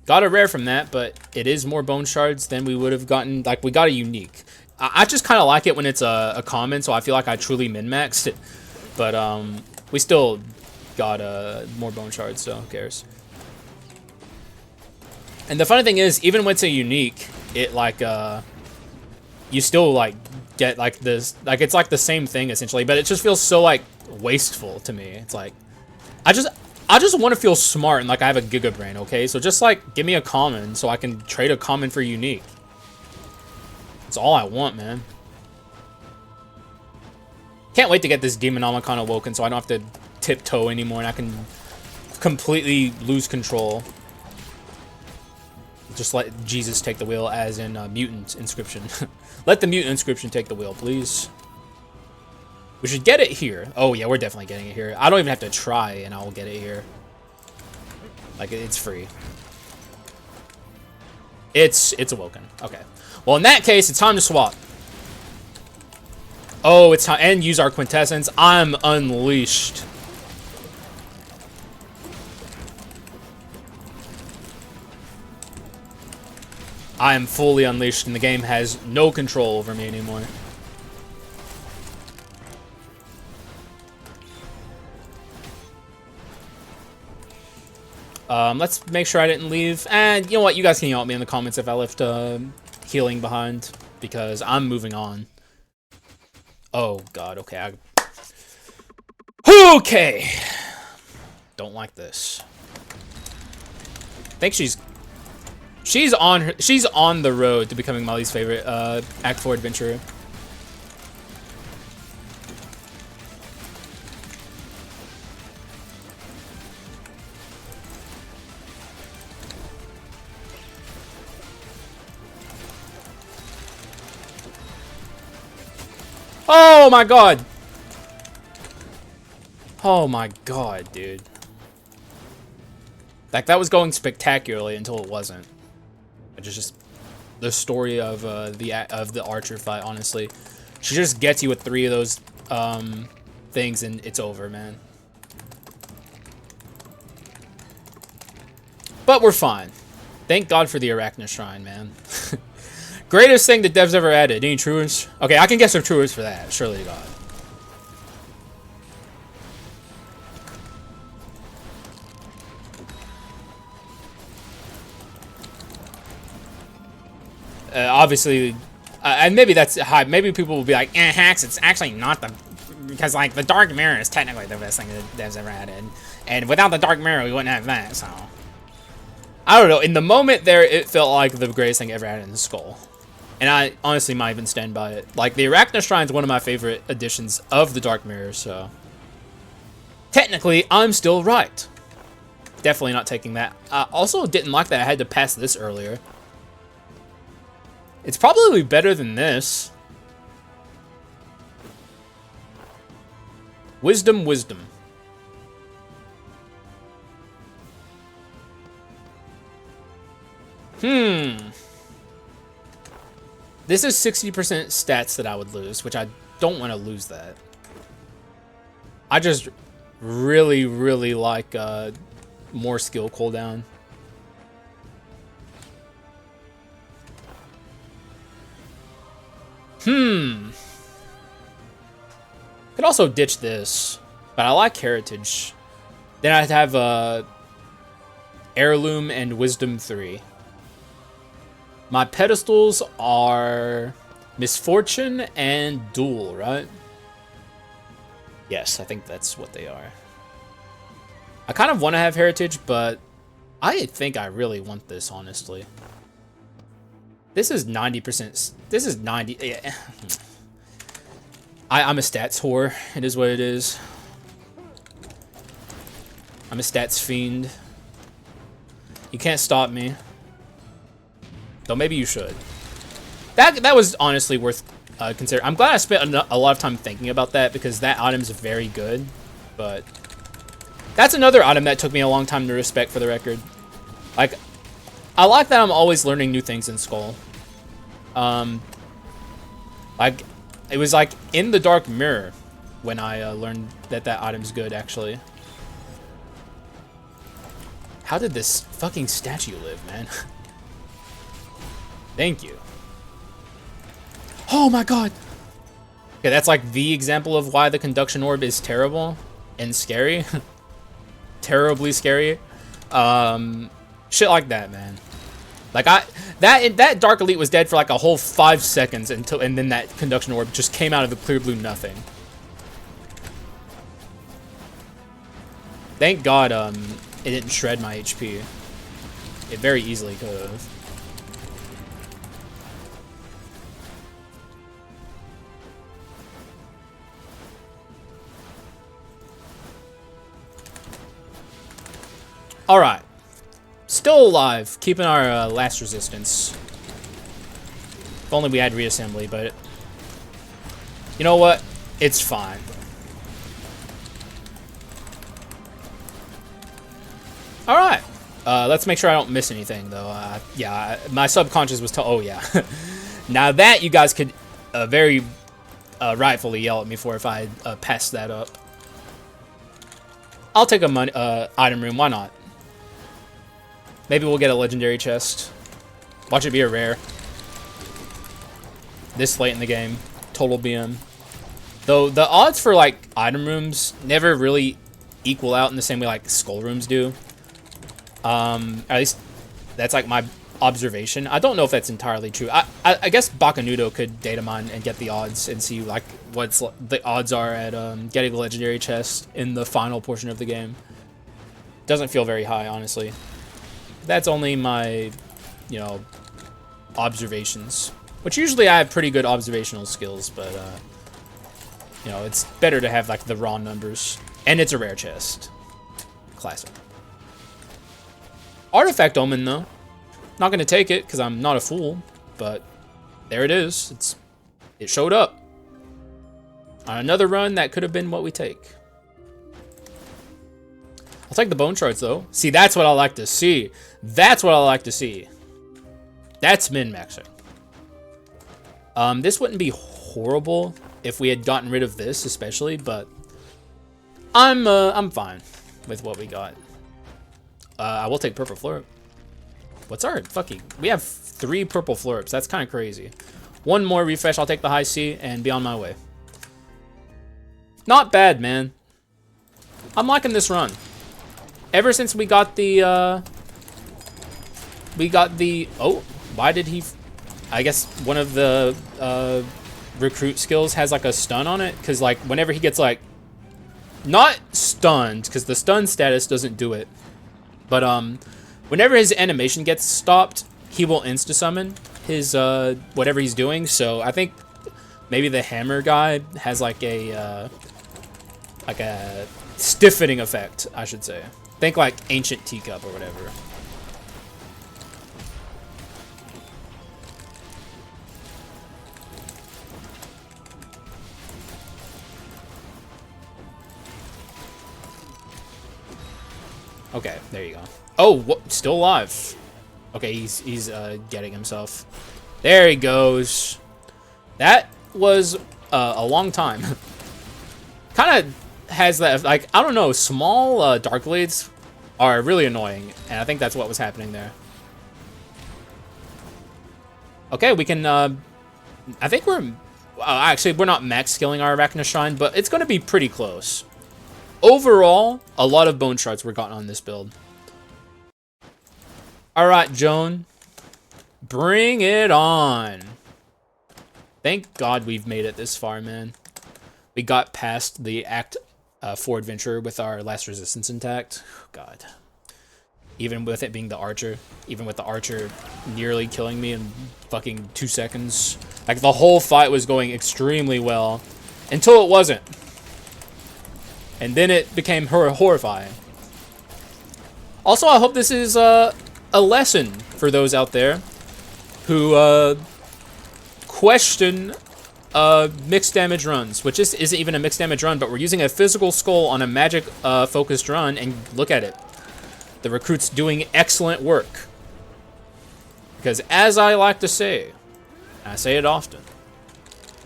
Got a rare from that, but it is more bone shards than we would have gotten. Like, we got a unique. I just kind of like it when it's a common, so I feel like I truly min-maxed it. But we still got more bone shards, so who cares? And the funny thing is, even when it's a unique, it like you still like get like this, like it's like the same thing essentially, but it just feels so like wasteful to me. It's like I just want to feel smart and like I have a giga brain, okay? So just like give me a common so I can trade a common for unique. That's all I want, man. Can't wait to get this Demonomicon awoken so I don't have to tiptoe anymore and I can completely lose control. Just let Jesus take the wheel, as in mutant inscription. Let the mutant inscription take the wheel, please. We should get it here. Oh yeah, we're definitely getting it here. I don't even have to try, and I will get it here. Like, it's free. It's awoken. Okay. Well, in that case, it's time to swap. Oh, it's time, and use our quintessence. I'm unleashed. I am fully unleashed, and the game has no control over me anymore. Let's make sure I didn't leave. And you know what? You guys can yell at me in the comments if I left healing behind, because I'm moving on. Oh, God. Okay. Okay. Don't like this. I think she's on the road to becoming my least favorite Act 4 adventurer. Oh my god! Oh my god, dude. Like, that was going spectacularly until it wasn't. Which is just the story of the archer fight, honestly. She just gets you with 3 of those things and it's over, man. But we're fine. Thank God for the Arachna Shrine, man. Greatest thing the devs ever added. Any truers? Okay, I can get some truers for that. Surely to God. Obviously, and maybe that's high. Maybe people will be like, Hax, it's actually not the... Because, like, the Dark Mirror is technically the best thing the devs ever added. And without the Dark Mirror, we wouldn't have that, so... I don't know. In the moment there, it felt like the greatest thing ever added in the Skul. And I honestly might even stand by it. Like, the Arachna Shrine is one of my favorite additions of the Dark Mirror, so... Technically, I'm still right. Definitely not taking that. I also didn't like that I had to pass this earlier. It's probably better than this. Wisdom, wisdom. This is 60% stats that I would lose, which I don't want to lose that. I just really, really like more skill cooldown. Could also ditch this, but I like heritage. Then I'd have heirloom and wisdom 3. My pedestals are misfortune and duel, right? Yes, I think that's what they are. I kind of want to have heritage, but I think I really want this, honestly. This is 90%. This is 90. Yeah. I'm a stats whore. It is what it is. I'm a stats fiend. You can't stop me. Though maybe you should. That was honestly worth considering. I'm glad I spent a lot of time thinking about that, because that item's very good. But that's another item that took me a long time to respect, for the record. Like, I like that I'm always learning new things in Skul. Like, it was like in the Dark Mirror when I learned that that item's good, actually. How did this fucking statue live, man? Thank you. Oh my god! Okay, that's like the example of why the conduction orb is terrible and scary. Terribly scary. Shit like that, man. Like, that Dark Elite was dead for like a whole 5 seconds and then that conduction orb just came out of the clear blue nothing. Thank God it didn't shred my HP. It very easily could have. All right. Still alive, keeping our last resistance. If only we had reassembly, but... You know what? It's fine. All right. Let's make sure I don't miss anything, though. Yeah, my subconscious was oh, yeah. Now that you guys could very rightfully yell at me for if I passed that up. I'll take a item room. Why not? Maybe we'll get a legendary chest. Watch it be a rare. This late in the game. Total BM. Though the odds for, like, item rooms never really equal out in the same way, like, skull rooms do. At least that's like my observation. I don't know if that's entirely true. I guess Bakanudo could data mine and get the odds and see like what's the odds are at getting the legendary chest in the final portion of the game. Doesn't feel very high, honestly. That's only my, you know, observations. Which usually I have pretty good observational skills, but you know, it's better to have like the raw numbers. And it's a rare chest. Classic. Artifact Omen, though. Not going to take it, because I'm not a fool. But there it is. It showed up. On another run, that could have been what we take. I'll take the bone shards, though. See, that's what I like to see. That's what I like to see. That's min-maxing. This wouldn't be horrible if we had gotten rid of this, especially, but I'm fine with what we got. I will take purple flurp. What's our fucking... We have 3 purple flurps. That's kind of crazy. One more refresh. I'll take the high C and be on my way. Not bad, man. I'm liking this run. Ever since we got the... Oh, why did he... I guess one of the recruit skills has like a stun on it. Because like whenever he gets like... Not stunned, because the stun status doesn't do it. But whenever his animation gets stopped, he will insta-summon his whatever he's doing. So I think maybe the hammer guy has like a stiffening effect, I should say. Think like ancient teacup or whatever. Okay, there you go. Oh, still alive. Okay, he's getting himself. There he goes. That was a long time. Kind of has that, like, I don't know, small dark blades are really annoying, and I think that's what was happening there. Okay, we can, I think actually, we're not max skilling our Arachna Shrine, but it's going to be pretty close. Overall, a lot of bone shards were gotten on this build. Alright, Joan. Bring it on. Thank God we've made it this far, man. We got past the Act 4 adventure with our last resistance intact. God. Even with it being the archer. Even with the archer nearly killing me in fucking 2 seconds. Like, the whole fight was going extremely well. Until it wasn't. And then it became horrifying. Also, I hope this is a lesson for those out there who question mixed damage runs, which isn't even a mixed damage run, but we're using a physical skull on a magic focused run, and look at it. The recruit's doing excellent work. Because as I like to say, and I say it often,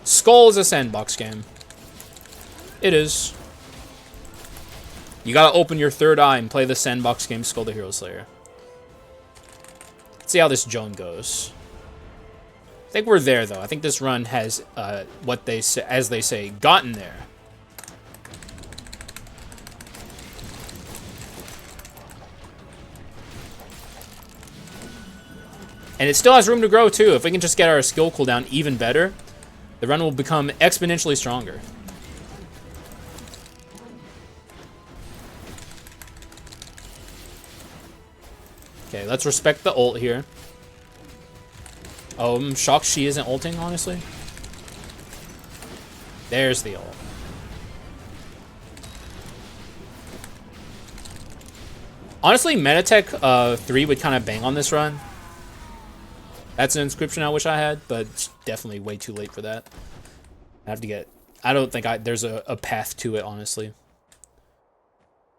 Skul is a sandbox game. It is. You gotta open your third eye and play the sandbox game Skul the Hero Slayer. Let's see how this Joan goes. I think we're there, though. I think this run has, what they say, as they say, gotten there. And it still has room to grow, too. If we can just get our skill cooldown even better, the run will become exponentially stronger. Okay, let's respect the ult here. Oh, I'm shocked she isn't ulting, honestly. There's the ult. Honestly, Metatech 3 would kind of bang on this run. That's an inscription I wish I had, but it's definitely way too late for that. I have to get I don't think there's a path to it, honestly.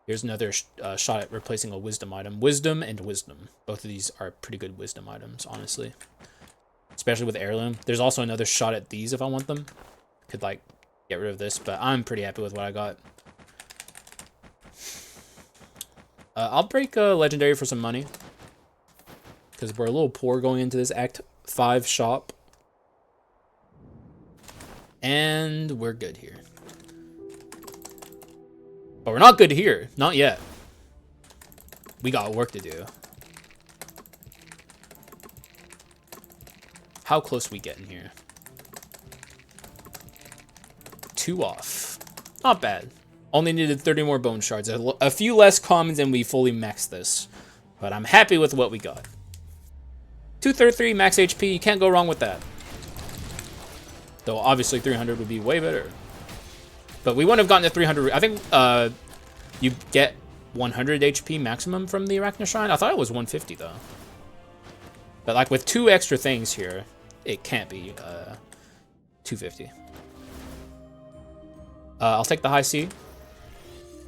Here's another shot at replacing a wisdom item. Wisdom and wisdom. Both of these are pretty good wisdom items, honestly. Especially with heirloom. There's also another shot at these if I want them. Could, like, get rid of this, but I'm pretty happy with what I got. I'll break a legendary for some money. Because we're a little poor going into this Act 5 shop. And we're good here. But we're not good here. Not yet. We got work to do. How close we getting here? 2 off. Not bad. Only needed 30 more bone shards. A few less commons and we fully maxed this. But I'm happy with what we got. 233 max HP. You can't go wrong with that. Though obviously 300 would be way better. But we wouldn't have gotten to 300. I think you get 100 HP maximum from the Arachna Shrine. I thought it was 150 though. But like with 2 extra things here, it can't be 250. I'll take the high C.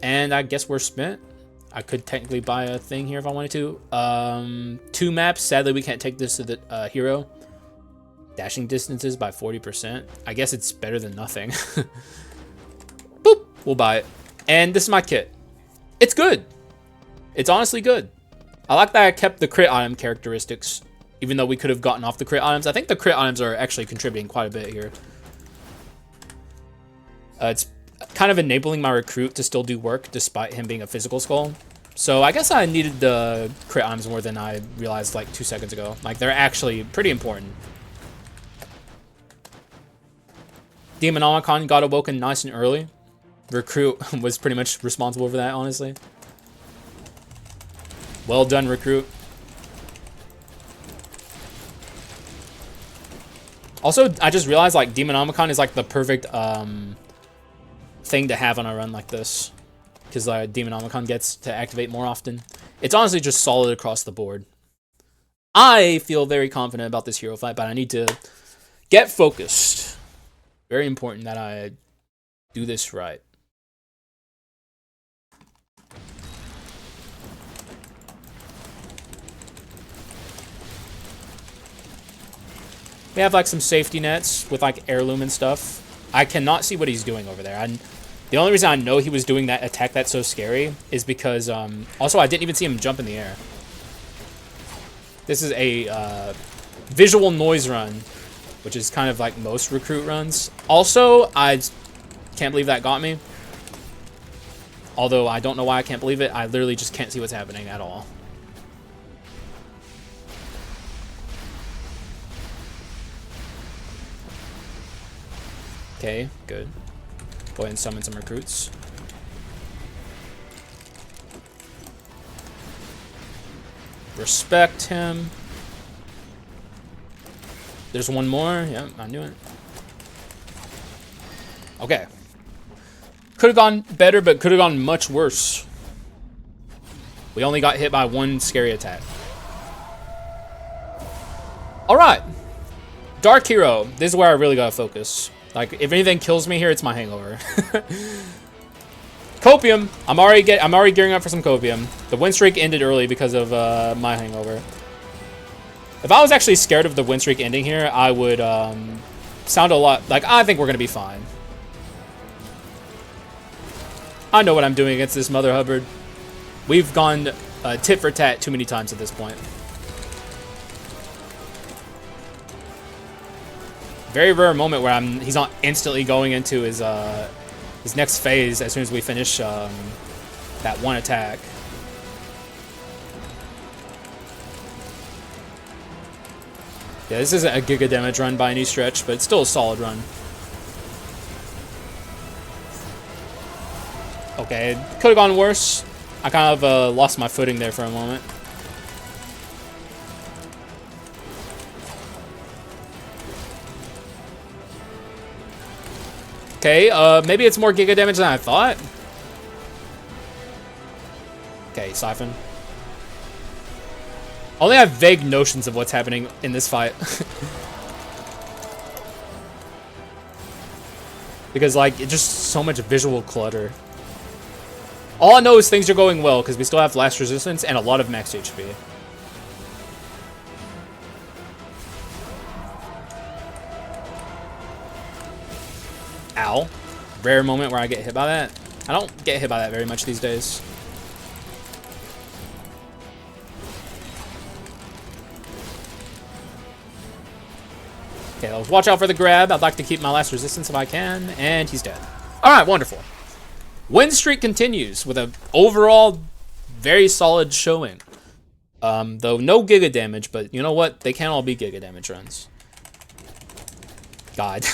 And I guess we're spent. I could technically buy a thing here if I wanted to. 2 maps. Sadly, we can't take this to the hero. Dashing distances by 40%. I guess it's better than nothing. Boop. We'll buy it. And this is my kit. It's good. It's honestly good. I like that I kept the crit item characteristics, even though we could have gotten off the crit items. I think the crit items are actually contributing quite a bit here. It's kind of enabling my recruit to still do work despite him being a physical skull. So I guess I needed the crit items more than I realized like 2 seconds ago. Like they're actually pretty important. Demonomicon got awoken nice and early. Recruit was pretty much responsible for that, honestly. Well done, Recruit. Also, I just realized like Demonomicon is like the perfect thing to have on a run like this. Because Demonomicon gets to activate more often. It's honestly just solid across the board. I feel very confident about this hero fight, but I need to get focused. Very important that I do this right. We have like some safety nets with like heirloom and stuff. I cannot see what he's doing over there. The only reason I know he was doing that attack that's so scary is because also I didn't even see him jump in the air. This is a visual noise run, which is kind of like most recruit runs. Also, I can't believe that got me. Although I don't know why I can't believe it. I literally just can't see what's happening at all. Okay, good. Go ahead and summon some recruits. Respect him. There's one more. Yeah, I knew it. Okay. Could have gone better, but could have gone much worse. We only got hit by 1 scary attack. Alright. Dark Hero. This is where I really gotta focus. Like, if anything kills me here, it's my hangover. Copium. I'm already gearing up for some copium. The win streak ended early because of my hangover. If I was actually scared of the win streak ending here, I would sound a lot like I think we're gonna be fine. I know what I'm doing against this Mother Hubbard. We've gone tit for tat too many times at this point. Very rare moment where he's not instantly going into his next phase as soon as we finish that one attack. Yeah, this isn't a giga damage run by any stretch, but it's still a solid run. Okay, could have gone worse. I kind of lost my footing there for a moment. Okay, maybe it's more giga damage than I thought. Okay, Siphon. Only have vague notions of what's happening in this fight. because like it's just so much visual clutter. All I know is things are going well because we still have last resistance and a lot of max HP. Ow. Rare moment where I get hit by that. I don't get hit by that very much these days. Okay, let's watch out for the grab. I'd like to keep my last resistance if I can. And he's dead. Alright, wonderful. Win streak continues with an overall very solid showing. Though no giga damage, but you know what? They can't all be giga damage runs. God.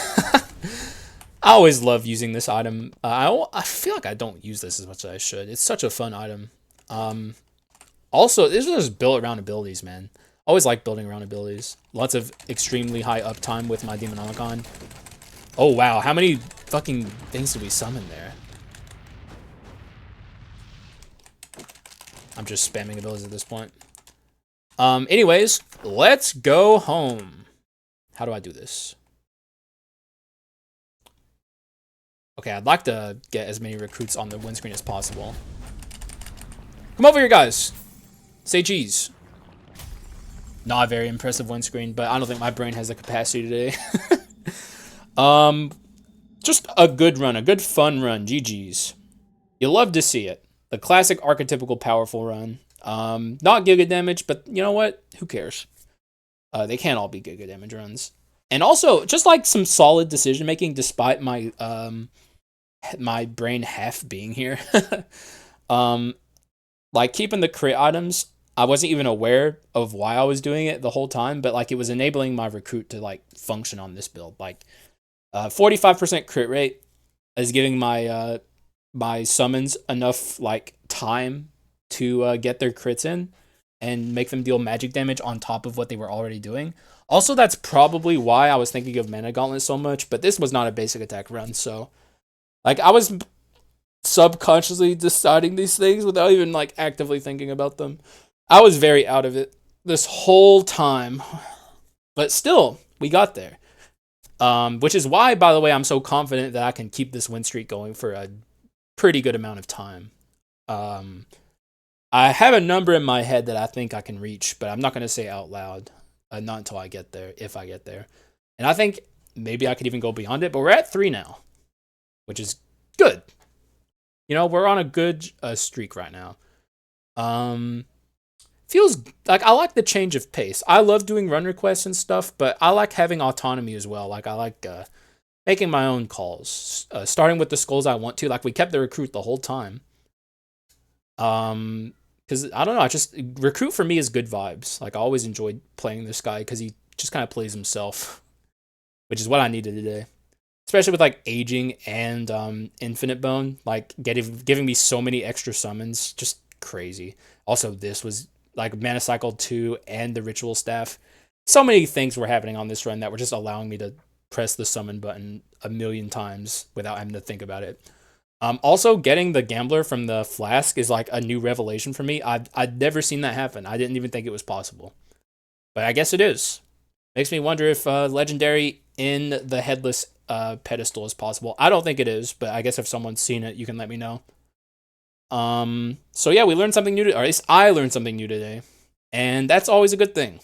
I always love using this item. I feel like I don't use this as much as I should. It's such a fun item. Also, this is just built around abilities, man. Always like building around abilities. Lots of extremely high uptime with my Demonomicon. Oh, wow. How many fucking things did we summon there? I'm just spamming abilities at this point. Anyways, let's go home. How do I do this? Okay, I'd like to get as many recruits on the windscreen as possible. Come over here, guys. Say cheese. Not a very impressive windscreen, but I don't think my brain has the capacity today. Just a good run, a good fun run. GG's. You love to see it. The classic archetypical powerful run. Not giga damage, but you know what? Who cares? They can't all be giga damage runs. And also, just like some solid decision making, despite my my brain half being here. Like keeping the crit items. I wasn't even aware of why I was doing it the whole time, but like it was enabling my recruit to like function on this build. Like 45% crit rate is giving my my summons enough like time to get their crits in and make them deal magic damage on top of what they were already doing. Also, that's probably why I was thinking of Mana Gauntlet so much, but this was not a basic attack run, so like I was subconsciously deciding these things without even like actively thinking about them. I was very out of it this whole time, but still, we got there. Which is why, by the way, I'm so confident that I can keep this win streak going for a pretty good amount of time. I have a number in my head that I think I can reach, but I'm not going to say out loud, not until I get there, if I get there. And I think maybe I could even go beyond it, but we're at 3 now, which is good. You know, we're on a good streak right now. Feels like I like the change of pace. I love doing run requests and stuff, but I like having autonomy as well. Like I like making my own calls, starting with the skulls I want to. Like we kept the recruit the whole time. Because I don't know, I just recruit for me is good vibes. Like I always enjoyed playing this guy because he just kind of plays himself, which is what I needed today. Especially with like aging and infinite bone, like giving me so many extra summons, just crazy. Also, this was like Mana Cycle 2 and the Ritual Staff. So many things were happening on this run that were just allowing me to press the summon button a million times without having to think about it. Also, getting the Gambler from the Flask is like a new revelation for me. I'd never seen that happen. I didn't even think it was possible. But I guess it is. Makes me wonder if Legendary in the Headless pedestal is possible. I don't think it is, but I guess if someone's seen it, you can let me know. So yeah, we learned something new, or at least I learned something new today, and that's always a good thing.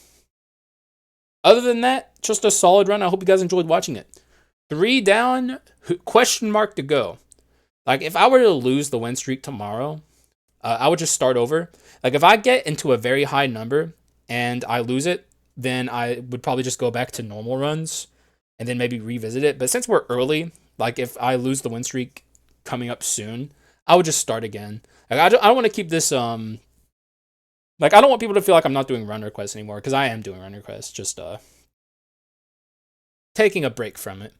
Other than that, just a solid run. I hope you guys enjoyed watching it. 3 down, question mark to go. Like if I were to lose the win streak tomorrow, I would just start over. Like if I get into a very high number and I lose it, then I would probably just go back to normal runs and then maybe revisit it. But since we're early, like if I lose the win streak coming up soon, I would just start again. Like I don't want to keep this like I don't want people to feel like I'm not doing run requests anymore, because I am doing run requests, just taking a break from it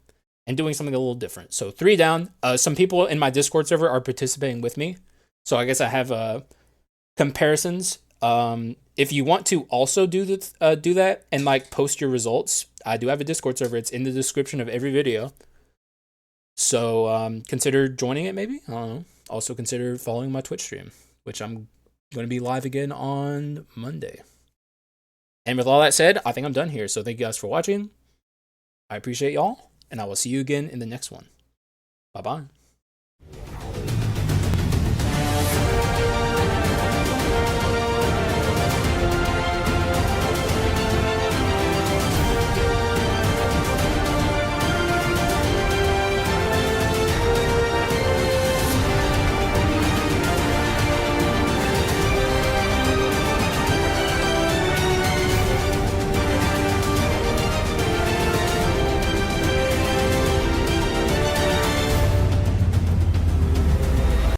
and doing something a little different. So 3 down. Some people in my Discord server are participating with me, so I guess I have comparisons. If you want to also do that and like post your results, I do have a Discord server. It's in the description of every video. So consider joining it maybe. I don't know. Also consider following my Twitch stream, which I'm going to be live again on Monday. And with all that said, I think I'm done here. So thank you guys for watching. I appreciate y'all, and I will see you again in the next one. Bye-bye.